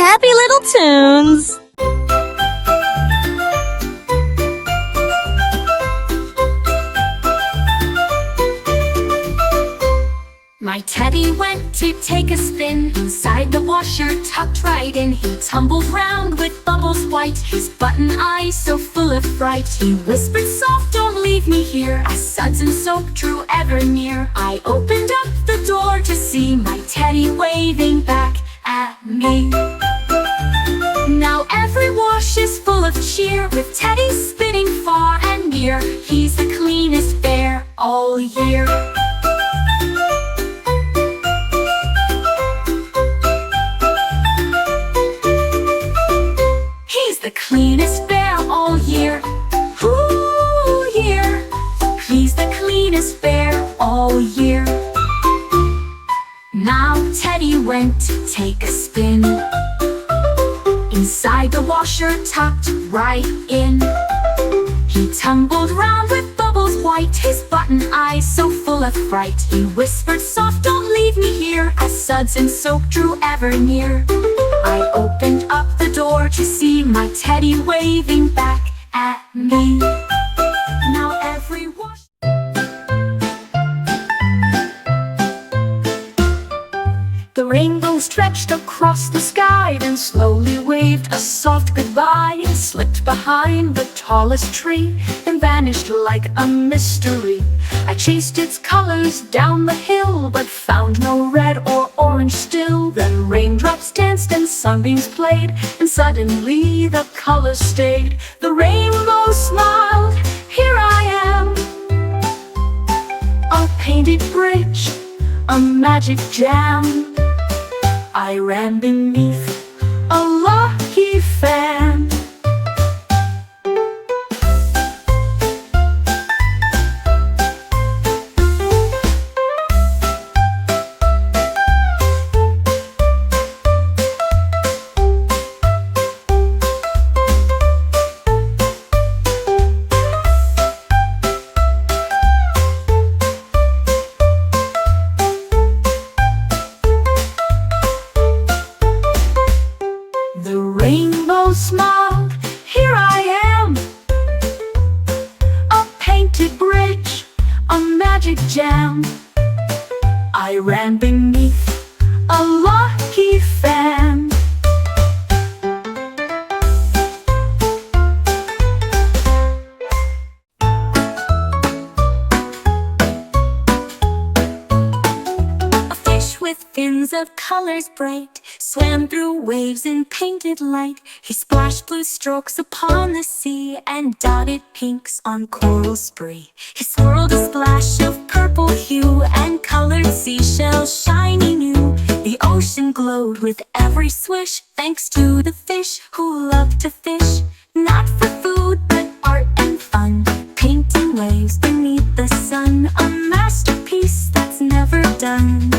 happy little tunes. My teddy went to take a spin. Inside the washer, tucked right in, he tumbled round with bubbles white, his button eyes so full of fright. He whispered soft, "Don't leave me here," as suds and soap drew ever near. I opened up the door to see my teddy waving back at me. Now every wash is full of cheer, with Teddy spinning far and near. He's the cleanest bear all year. He's the cleanest bear all year. Ooh, year. He's the cleanest bear all year. Now Teddy went to take a spin. Inside the washer, tucked right in, he tumbled round with bubbles white, his button eyes so full of fright. He whispered soft, "Don't leave me here," as suds and soap drew ever near. I opened up the door to see my teddy waving back at me. Now every wash. The rainbow stretched across the sky, then slowly waved a soft goodbye. It slipped behind the tallest tree and vanished like a mystery. I chased its colors down the hill, but found no red or orange still. Then raindrops danced and sunbeams played, and suddenly the colors stayed. The rainbow smiled, "Here I am, a painted bridge, a magic jam." I ran beneath a lucky fan. Smiled, "Here I am, a painted bridge, a magic jam." I ran beneath a lucky fan. A fish with fins of colors bright swam through waves in painted light. He splashed blue strokes upon the sea and dotted pinks on coral spree. He swirled a splash of purple hue and colored seashells shiny new. The ocean glowed with every swish, thanks to the fish who loved to fish. Not for food, but art and fun, painting waves beneath the sun. A masterpiece that's never done.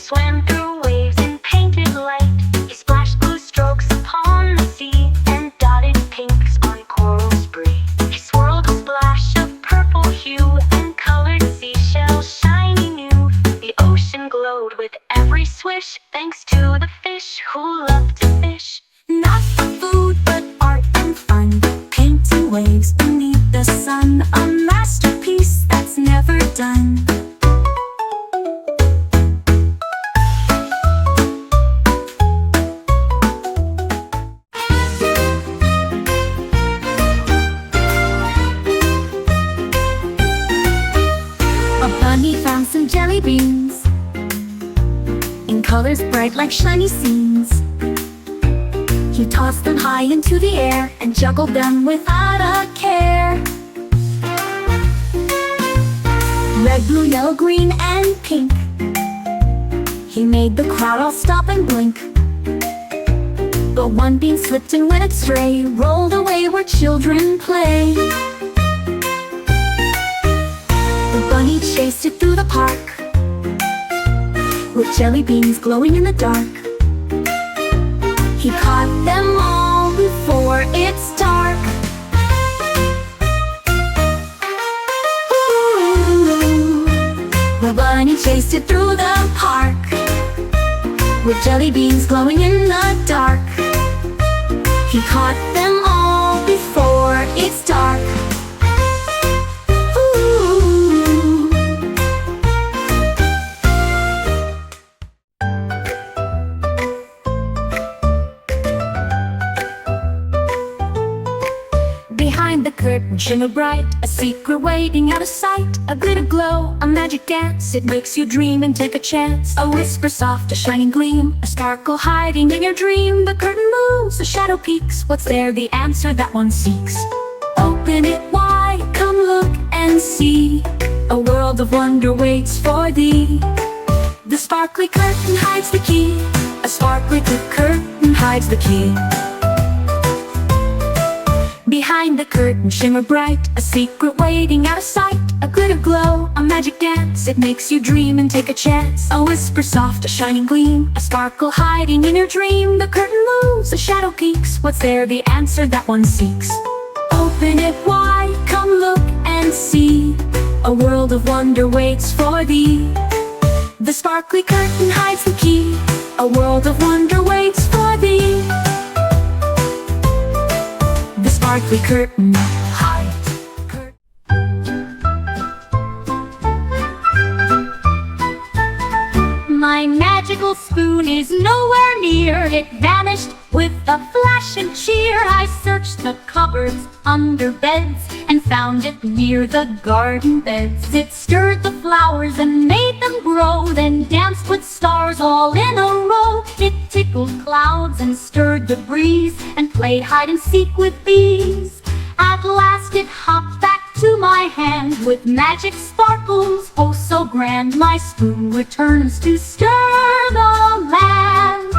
Swam through waves in painted light. He splashed blue strokes upon the sea and dotted pinks on coral spree. He swirled a splash of purple hue and colored seashells shiny new. The ocean glowed with every swish, thanks to the fish who loved to fish. Not for food, but art and fun, painting waves beneath the sun. A masterpiece that's never done. He found some jelly beans in colors bright like shiny scenes. He tossed them high into the air and juggled them without a care. Red, blue, yellow, green, and pink. He made the crowd all stop and blink. But one bean slipped and went astray, rolled away where children play. The bunny chased it through the park, with jelly beans glowing in the dark. He caught them all before it's dark. chased it through the park, with jelly beans glowing in the dark. He caught them all before it's dark. Ooh. Behind the curtain, shimmer bright, a secret waiting out of sight. A glitter glow, a magic dance, it makes you dream and take a chance. A whisper soft, a shining gleam, a sparkle hiding in your dream. The curtain moves, the shadow peeks, what's there? The answer that one seeks. Open it wide, come look and see. A world of wonder waits for thee. The sparkly curtain hides the key. A sparkly curtain hides the key. Behind the curtain, shimmer bright, a secret waiting out of sight. A glitter glow, a magic dance, it makes you dream and take a chance. A whisper soft, a shining gleam, a sparkle hiding in your dream. The curtain moves, the shadow peeks, what's there? The answer that one seeks. Open it wide, come look and see. A world of wonder waits for thee. The sparkly curtain hides the key. A world of wonder waits for thee. The sparkly curtain hides. My magical spoon is nowhere near. It vanished with a flash and cheer. I searched the cupboards, under beds, and found it near the garden beds. It stirred the flowers and made them grow, then danced with stars all in a row. It tickled clouds and stirred the breeze, and played hide and seek with bees. At last it hopped back to my hand with magic sparkles, oh so grand. My spoon returns to stir the land.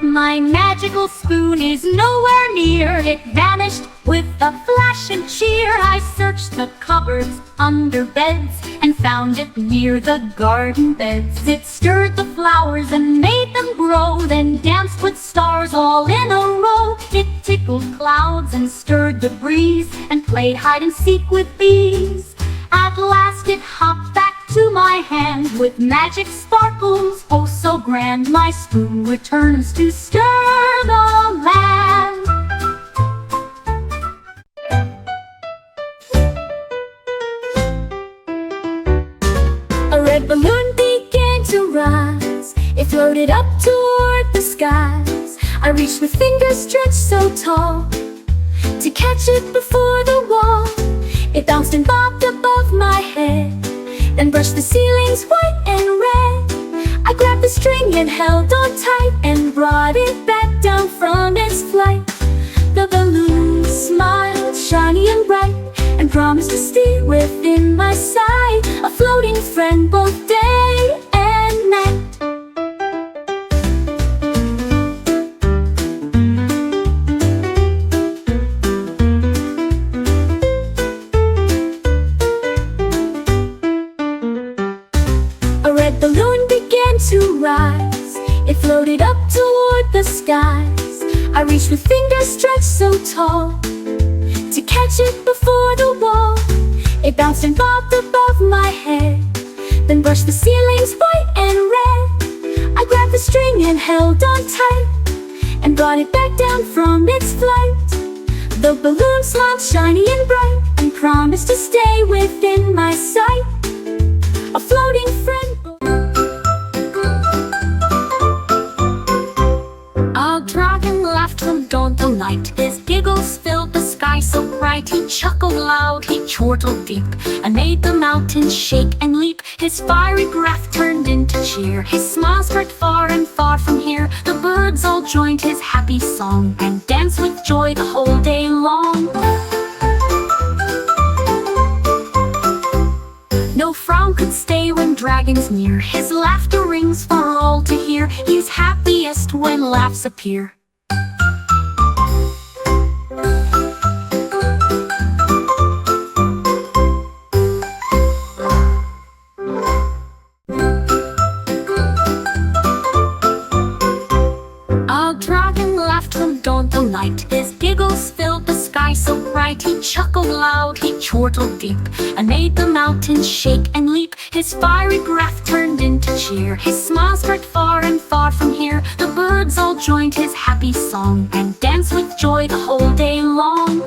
My magical spoon is nowhere near. It vanished with a flash and cheer. I searched the cupboards, under beds, and found it near the garden beds. It stirred the flowers and made them grow, then danced with stars all in a row. It tickled clouds and stirred the breeze, and played hide and seek with bees. At last it hopped back to my hand with magic sparkles, oh so grand. My spoon returns to stir the land. A red balloon began to rise. It floated up toward the skies. I reached with fingers stretched so tall to catch it before the wall. It bounced and bobbed above my head, then brushed the ceilings white and red. I grabbed the string and held on tight, and brought it back down from its flight. The balloon smiled, shiny and bright, and promised to stay within my sight, a floating friend both day and night. A red balloon began to rise. It floated up toward the skies. I reached with fingers stretched so tall to catch it before the wall. It bounced and bobbed above my head, then brushed the ceilings white and red. I grabbed the string and held on tight, and brought it back down from its flight. The balloon smiled shiny and bright, and promised to stay within my sight, a floating friend. A dragon laughed from dawn till night. His giggles filled the sky so bright. He chuckled loud, he chortled deep, and made the mountains shake and leap. His fiery breath turned into cheer. His smile spread far and far from here. The birds all joined his happy song, and danced with joy the whole day long. No frown could stay when dragons near. His laughter rings for all to hear. He's happiest when laughs appear. A dragon chuckled loud, he chortled deep, and made the mountains shake and leap. His fiery breath turned into cheer, his smile spread far and far from here. The birds all joined his happy song, and danced with joy the whole day long.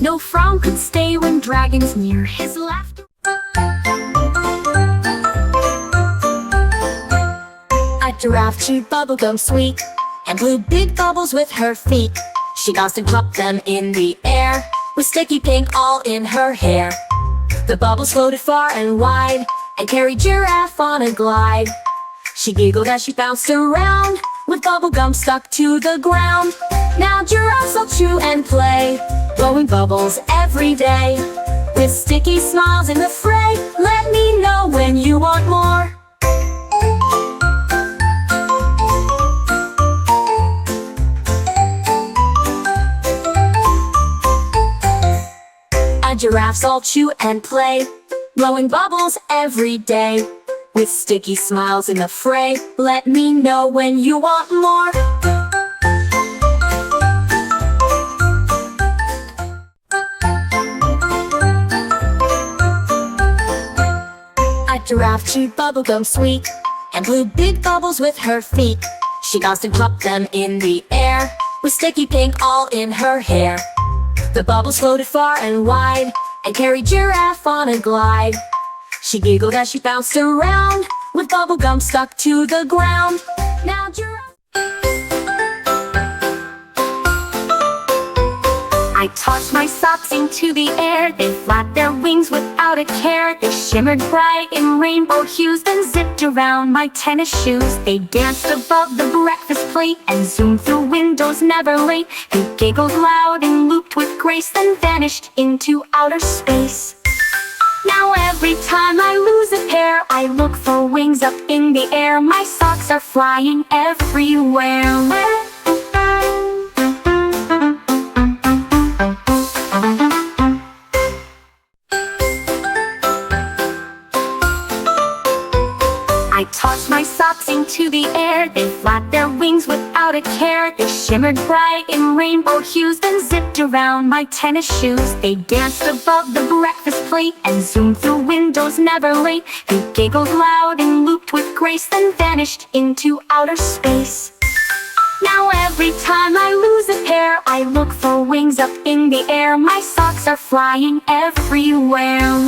No frown could stay when dragons near his laughter. A giraffe chewed bubblegum sweet, and blew big bubbles with her feet. She tossed and dropped them in the air, with sticky pink all in her hair. The bubbles floated far and wide, and carried Giraffe on a glide. She giggled as she bounced around, with bubblegum stuck to the ground. Now giraffes all chew and play, blowing bubbles every day. With sticky smiles in the fray, let me know when you want more. Giraffes all chew and play, blowing bubbles every day. With sticky smiles in the fray, let me know when you want more. A giraffe chewed bubblegum sweet, and blew big bubbles with her feet. She tossed and dropped them in the air, with sticky pink all in her hair. The bubbles floated far and wide, and carried Giraffe on a glide. She giggled as she bounced around, with bubblegum stuck to the ground. Now Giraffe... I tossed my socks into the air, they flapped their wings without a care. They shimmered bright in rainbow hues, then zipped around my tennis shoes. They danced above the breakfast plate, and zoomed through windows never late. They giggled loud and looped with grace, then vanished into outer space. Now every time I lose a pair, I look for wings up in the air. My socks are flying everywhere. I tossed my socks into the air, they flapped their wings without a care. They shimmered bright in rainbow hues, then zipped around my tennis shoes. They danced above the breakfast plate, and zoomed through windows never late. They giggled loud and looped with grace, then vanished into outer space. Now every time I lose a pair, I look for wings up in the air. My socks are flying everywhere.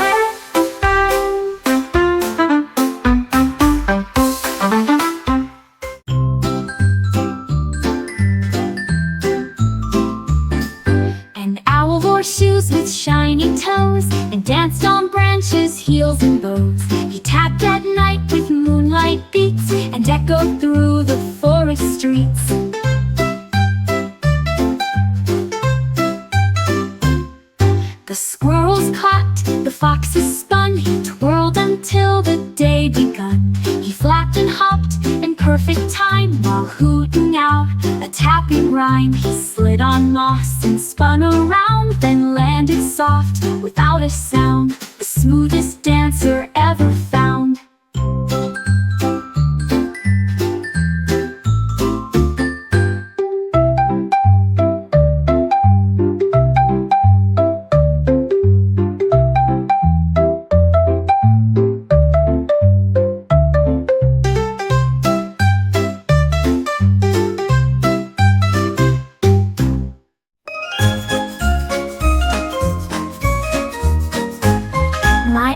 Shoes with shiny toes, and danced on branches, heels and bows. He tapped at night with moonlight beats, and echoed through the forest streets. The squirrels clapped, the foxes spun. He twirled until the day begun. He flapped and hopped in perfect time, while hooting out a tapping rhyme. He slid on moss and spun around, then landed soft without a sound. The smoothest dancer ever found.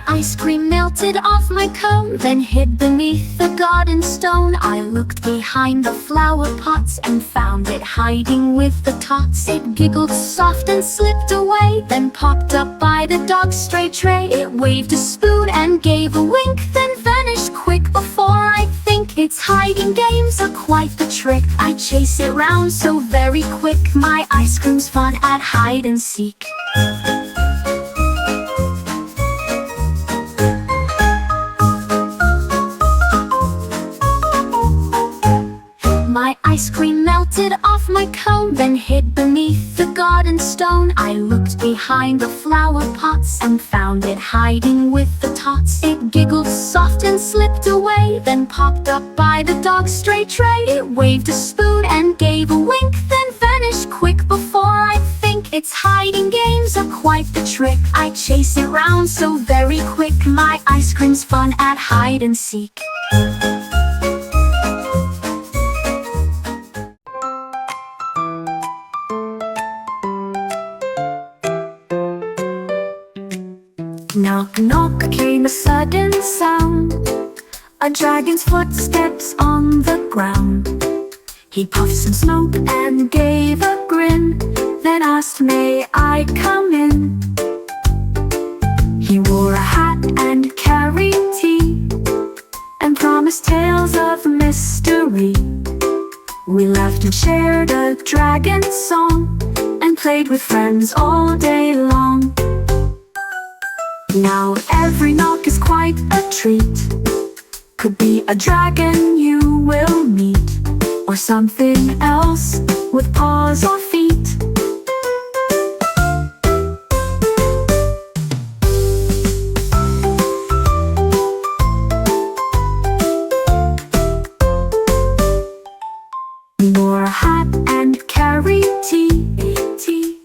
Ice cream melted off my cone, then hid beneath the garden stone. I looked behind the flower pots, and found it hiding with the tots. It giggled soft and slipped away, then popped up by the dog's stray tray. It waved a spoon and gave a wink, then vanished quick before I think. Its hiding games are quite the trick. I chase it round so very quick. My ice cream's fun at hide and seek. My ice cream melted off my cone, then hid beneath the garden stone. I looked behind the flower pots, and found it hiding with the tots. It giggled soft and slipped away, then popped up by the dog's stray tray. It waved a spoon and gave a wink, then vanished vanish quick before I think. Its hiding games are quite the trick. I chase it round so very quick. My ice cream's fun at hide and seek. Knock, knock came a sudden sound, a dragon's footsteps on the ground. He puffed some smoke and gave a grin, then asked, "May I come in?" He wore a hat and carried tea, and promised tales of mystery. We laughed and shared a dragon song, and played with friends all day long. Now every knock is quite a treat. Could be a dragon you will meet, or something else with paws or feet. He wore a hat and carried tea,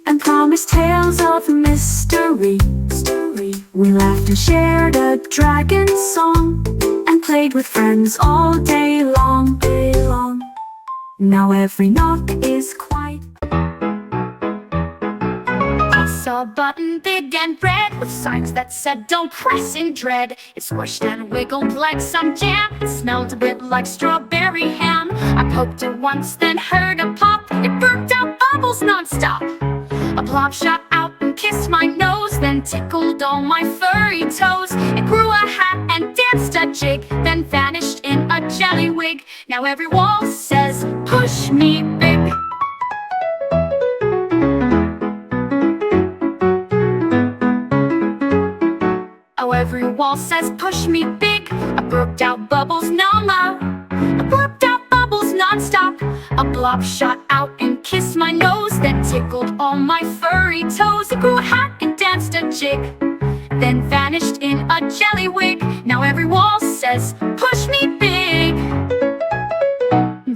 and promised tales of mystery. We laughed and shared a dragon song, and played with friends all day long. Now every knock is quite. I saw a button big and red, with signs that said "Don't press in dread." It squished and wiggled like some jam. It smelled a bit like strawberry ham. I poked it once, then heard a pop. It burped out bubbles non-stop. A blob shot out and kissed my nose, then tickled all my furry toes. It grew a hat and danced a jig, then vanished in a jelly wig. Now every wall says, "Push me big." Oh, every wall says, "Push me big." I burped out bubbles non-stop. I burped out bubbles non-stop. A blob shot out and kissed my nose, then tickled all my furry toes. It grew a hat and danced a jig, then vanished in a jelly wig. Now every wall says, "Push me big."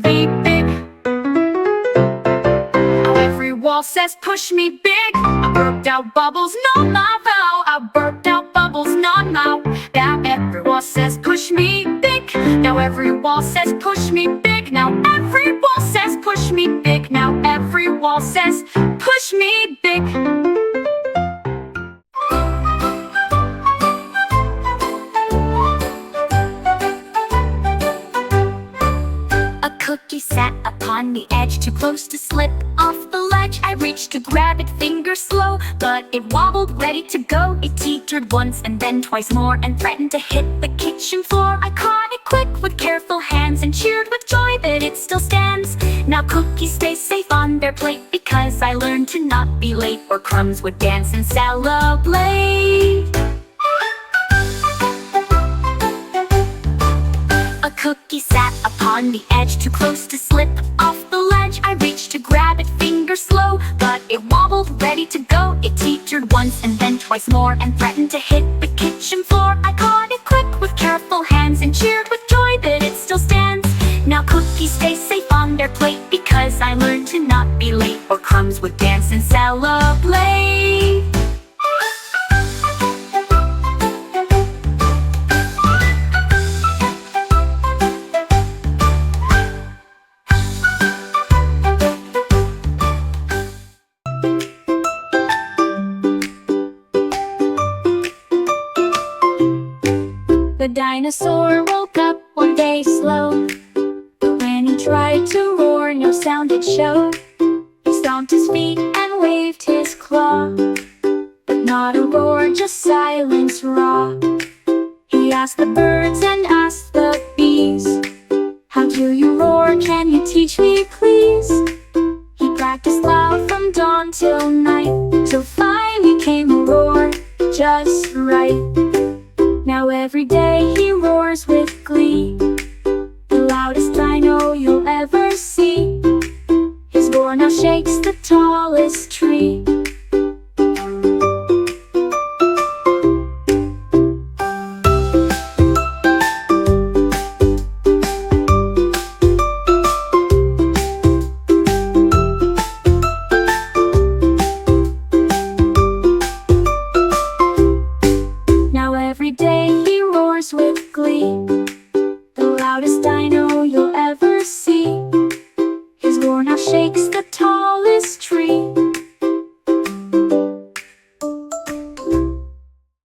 Be big. Oh, every wall says, "Push me big." I burped out bubbles non-stop. I burped out bubbles non-stop. Now every wall says, "Push me big." Now every wall says, "Push me big." Now every wall says, "Push me big." Now every wall says, "Push me big." A cookie sat upon the edge, too close to slip off the ledge. I reached to grab it, fingers slow, but it wobbled, ready to go. It teetered once and then twice more, and threatened to hit the kitchen floor. I caught it quick with careful hands, and cheered with joy that it still stands. Now cookies stay safe on their plate, because I learned to not be late, or crumbs would dance and celebrate. A cookie sat upon the edge, too close to slip off the ledge. I reached to grab it, fingers slow, but it wobbled, ready to go. It teetered once and then twice more, and threatened to hit the kitchen floor. I caught it quick with careful hands, and cheered with joy that it still stands. Now cookies stay safe on their plate, because I learned to not be late, or crumbs would dance and celebrate. The dinosaur woke up one day slow. When he tried to roar, no sound it showed.